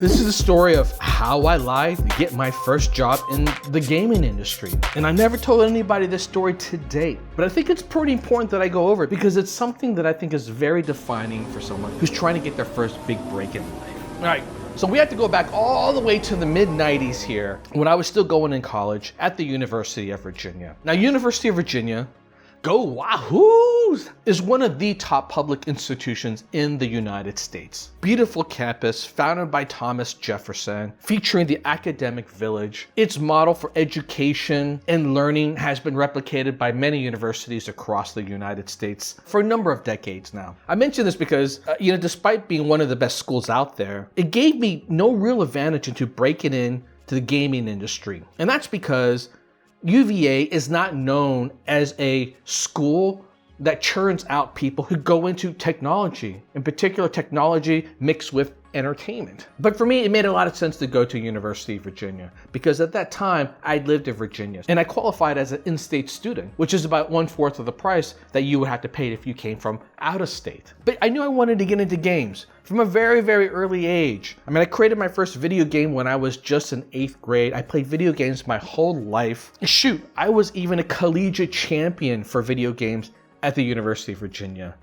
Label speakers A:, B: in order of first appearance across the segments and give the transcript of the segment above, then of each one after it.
A: This is the story of how I lied to get my first job in the gaming industry. And I never told anybody this story to date, but I think it's pretty important that I go over it because it's something that I think is very defining for someone who's trying to get their first big break in life. All right, so we have to go back all the way to the mid-90s here when I was still going in college at the University of Virginia. Now, University of Virginia, go Wahoos, is one of the top public institutions in the United States. Beautiful campus founded by Thomas Jefferson, featuring the academic village. Its model for education and learning has been replicated by many universities across the United States for a number of decades now. I mention this because, despite being one of the best schools out there, it gave me no real advantage into breaking in to the gaming industry. And that's because UVA is not known as a school that churns out people who go into technology, in particular technology mixed with entertainment. But for me, it made a lot of sense to go to University of Virginia because at that time I lived in Virginia and I qualified as an in-state student, which is about 1/4 of the price that you would have to pay if you came from out of state. But I knew I wanted to get into games from a very, very early age. I created my first video game when I was just in 8th grade. I played video games my whole life. Shoot, I was even a collegiate champion for video games at the University of Virginia.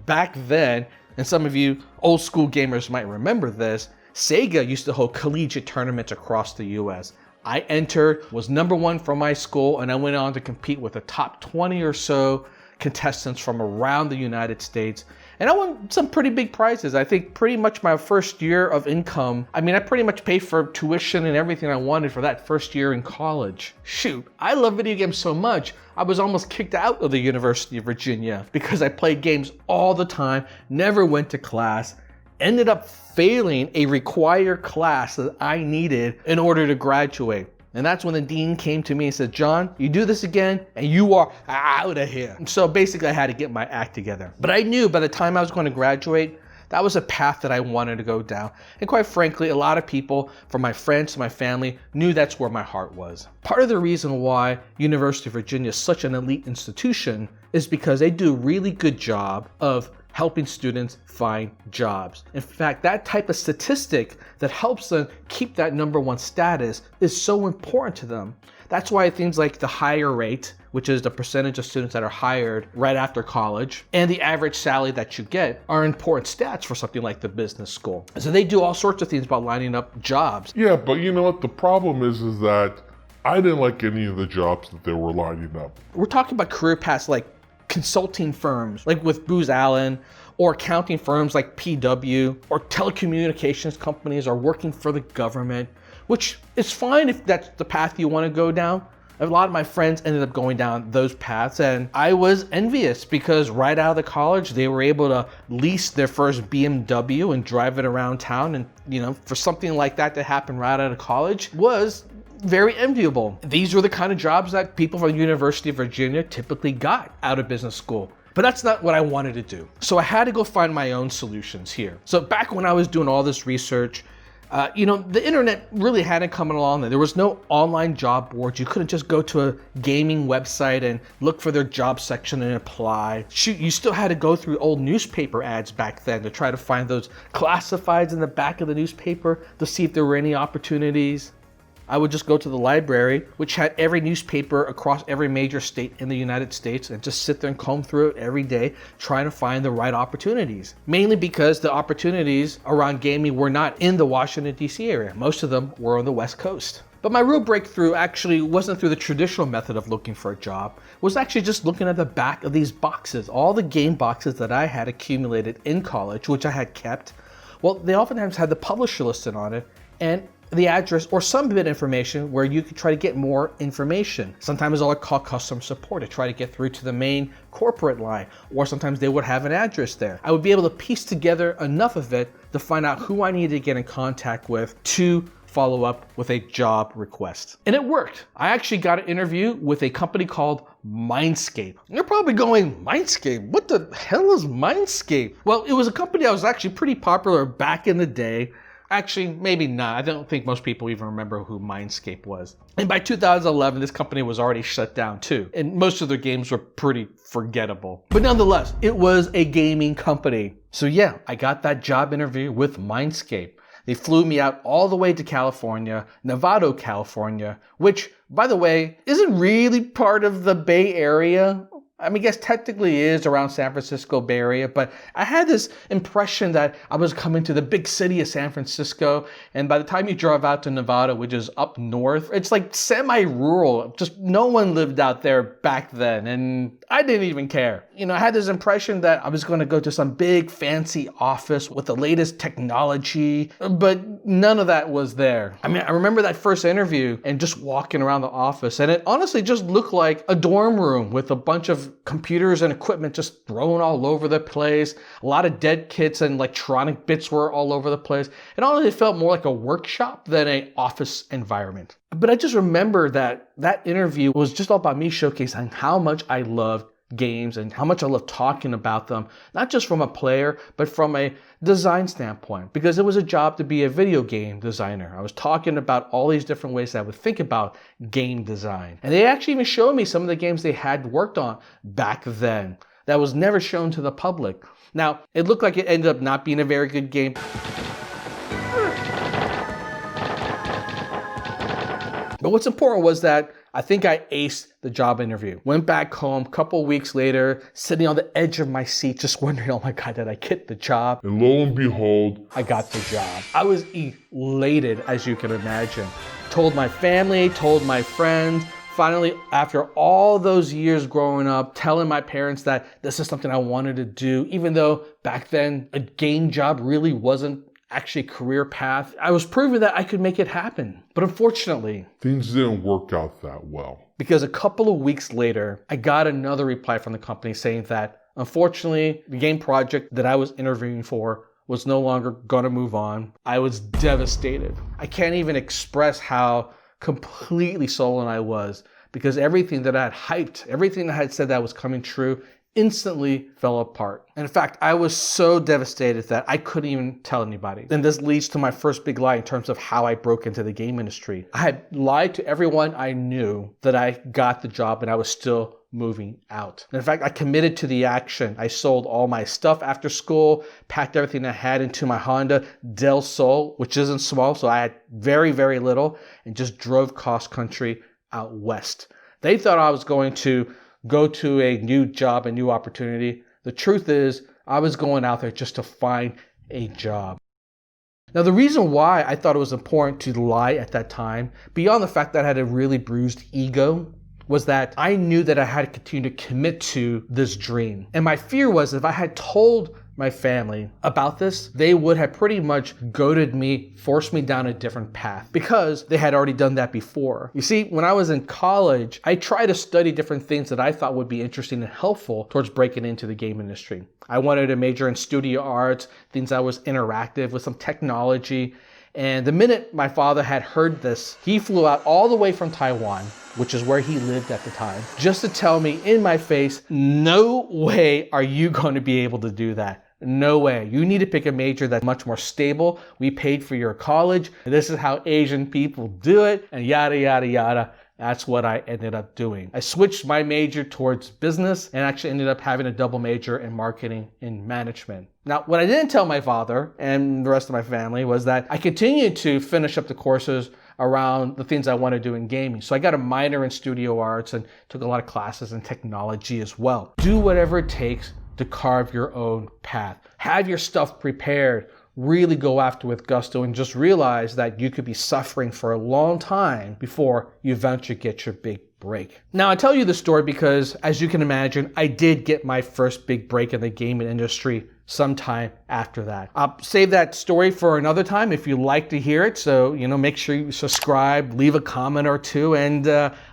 A: Back then, and some of you old school gamers might remember this, Sega used to hold collegiate tournaments across the US. I entered, was number 1 from my school, and I went on to compete with the top 20 or so contestants from around the United States. And I won some pretty big prizes. I think pretty much my first year of income, I pretty much paid for tuition and everything I wanted for that first year in college. Shoot, I love video games so much, I was almost kicked out of the University of Virginia because I played games all the time, never went to class, ended up failing a required class that I needed in order to graduate. And that's when the dean came to me and said, "John, you do this again and you are out of here." So basically I had to get my act together. But I knew by the time I was going to graduate, that was a path that I wanted to go down. And quite frankly, a lot of people, from my friends to my family, knew that's where my heart was. Part of the reason why University of Virginia is such an elite institution is because they do a really good job of helping students find jobs. In fact, that type of statistic that helps them keep that number 1 status is so important to them. That's why things like the hire rate, which is the percentage of students that are hired right after college, and the average salary that you get are important stats for something like the business school. So they do all sorts of things about lining up jobs.
B: Yeah, but you know what? The problem is that I didn't like any of the jobs that they were lining up.
A: We're talking about career paths like consulting firms like with Booz Allen, or accounting firms like PW, or telecommunications companies, or working for the government, which is fine if that's the path you want to go down. A lot of my friends ended up going down those paths, and I was envious because right out of the college, they were able to lease their first BMW and drive it around town. And, for something like that to happen right out of college was very enviable. These were the kind of jobs that people from the University of Virginia typically got out of business school. But that's not what I wanted to do. So I had to go find my own solutions here. So back when I was doing all this research, the internet really hadn't come along. There was no online job boards. You couldn't just go to a gaming website and look for their job section and apply. Shoot, you still had to go through old newspaper ads back then to try to find those classifieds in the back of the newspaper to see if there were any opportunities. I would just go to the library, which had every newspaper across every major state in the United States, and just sit there and comb through it every day, trying to find the right opportunities. Mainly because the opportunities around gaming were not in the Washington, D.C. area. Most of them were on the West Coast. But my real breakthrough actually wasn't through the traditional method of looking for a job. It was actually just looking at the back of these boxes, all the game boxes that I had accumulated in college, which I had kept. Well, they oftentimes had the publisher listed on it, and the address or some bit of information where you could try to get more information. Sometimes I'll call customer support to try to get through to the main corporate line, or sometimes they would have an address there. I would be able to piece together enough of it to find out who I needed to get in contact with to follow up with a job request. And it worked. I actually got an interview with a company called Mindscape. You're probably going, Mindscape? What the hell is Mindscape? Well, it was a company that was actually pretty popular back in the day. Actually, maybe not. I don't think most people even remember who Mindscape was. And by 2011, this company was already shut down too. And most of their games were pretty forgettable. But nonetheless, it was a gaming company. So yeah, I got that job interview with Mindscape. They flew me out all the way to California, Novato, California, which, by the way, isn't really part of the Bay Area. I mean, I guess technically it is around San Francisco Bay Area, but I had this impression that I was coming to the big city of San Francisco, and by the time you drive out to Nevada, which is up north, it's like semi-rural. Just no one lived out there back then, and I didn't even care. I had this impression that I was going to go to some big fancy office with the latest technology, but none of that was there. I mean, I remember that first interview and just walking around the office, and it honestly just looked like a dorm room with a bunch of computers and equipment just thrown all over the place. A lot of dead kits and electronic bits were all over the place. It honestly felt more like a workshop than an office environment. But I just remember that interview was just all about me showcasing how much I loved games and how much I love talking about them, not just from a player, but from a design standpoint, because it was a job to be a video game designer. I was talking about all these different ways that I would think about game design. And they actually even showed me some of the games they had worked on back then that was never shown to the public. Now, it looked like it ended up not being a very good game. But what's important was that I think I aced the job interview. Went back home a couple weeks later, sitting on the edge of my seat, just wondering, oh my God, did I get the job?
B: And lo and behold,
A: I got the job. I was elated, as you can imagine. Told my family, told my friends. Finally, after all those years growing up, telling my parents that this is something I wanted to do, even though back then a game job really wasn't actually a career path, I was proving that I could make it happen. But unfortunately,
B: things didn't work out that well.
A: Because a couple of weeks later, I got another reply from the company saying that, unfortunately, the game project that I was interviewing for was no longer going to move on. I was devastated. I can't even express how completely sullen I was, because everything that I had hyped, everything that I had said that was coming true, instantly fell apart. And in fact, I was so devastated that I couldn't even tell anybody. And this leads to my first big lie in terms of how I broke into the game industry. I had lied to everyone I knew that I got the job and I was still moving out. And in fact, I committed to the action. I sold all my stuff after school, packed everything I had into my Honda Del Sol, which isn't small, so I had very, very little, and just drove cross country out west. They thought I was going to go to a new job, a new opportunity. The truth is, I was going out there just to find a job. Now, the reason why I thought it was important to lie at that time, beyond the fact that I had a really bruised ego, was that I knew that I had to continue to commit to this dream. And my fear was if I had told my family about this, they would have pretty much goaded me, forced me down a different path, because they had already done that before. You see, when I was in college, I tried to study different things that I thought would be interesting and helpful towards breaking into the game industry. I wanted to major in studio arts, things that was interactive with some technology. And the minute my father had heard this, he flew out all the way from Taiwan, which is where he lived at the time, just to tell me in my face, no way are you going to be able to do that. No way. You need to pick a major that's much more stable. We paid for your college. This is how Asian people do it, and yada, yada, yada. That's what I ended up doing. I switched my major towards business and actually ended up having a double major in marketing and management. Now, what I didn't tell my father and the rest of my family was that I continued to finish up the courses around the things I want to do in gaming. So I got a minor in studio arts and took a lot of classes in technology as well. Do whatever it takes to carve your own path. Have your stuff prepared. Really go after with gusto and just realize that you could be suffering for a long time before you eventually get your big break. Now, I tell you this story because, as you can imagine, I did get my first big break in the gaming industry sometime after that. I'll save that story for another time if you like to hear it. So, make sure you subscribe, leave a comment or two, and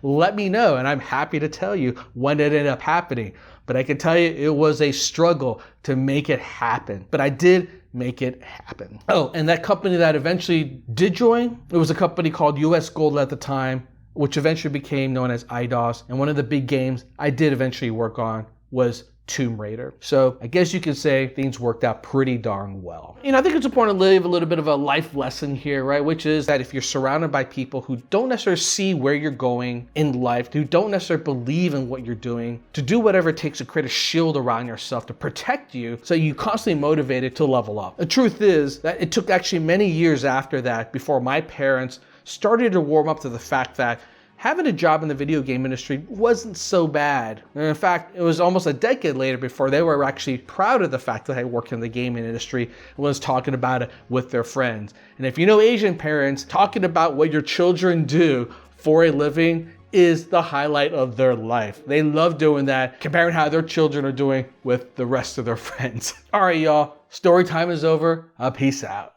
A: let me know. And I'm happy to tell you when it ended up happening. But I can tell you it was a struggle to make it happen. But I did make it happen. Oh, and that company that eventually did join, it was a company called US Gold at the time, which eventually became known as IDOS. And one of the big games I did eventually work on was Tomb Raider. So I guess you could say things worked out pretty darn well. I think it's important to leave a little bit of a life lesson here, right? Which is that if you're surrounded by people who don't necessarily see where you're going in life, who don't necessarily believe in what you're doing, to do whatever it takes to create a shield around yourself to protect you so you're constantly motivated to level up. The truth is that it took actually many years after that before my parents started to warm up to the fact that having a job in the video game industry wasn't so bad. And in fact, it was almost a decade later before they were actually proud of the fact that I worked in the gaming industry and was talking about it with their friends. And if you know Asian parents, talking about what your children do for a living is the highlight of their life. They love doing that, comparing how their children are doing with the rest of their friends. All right, y'all, story time is over. Peace out.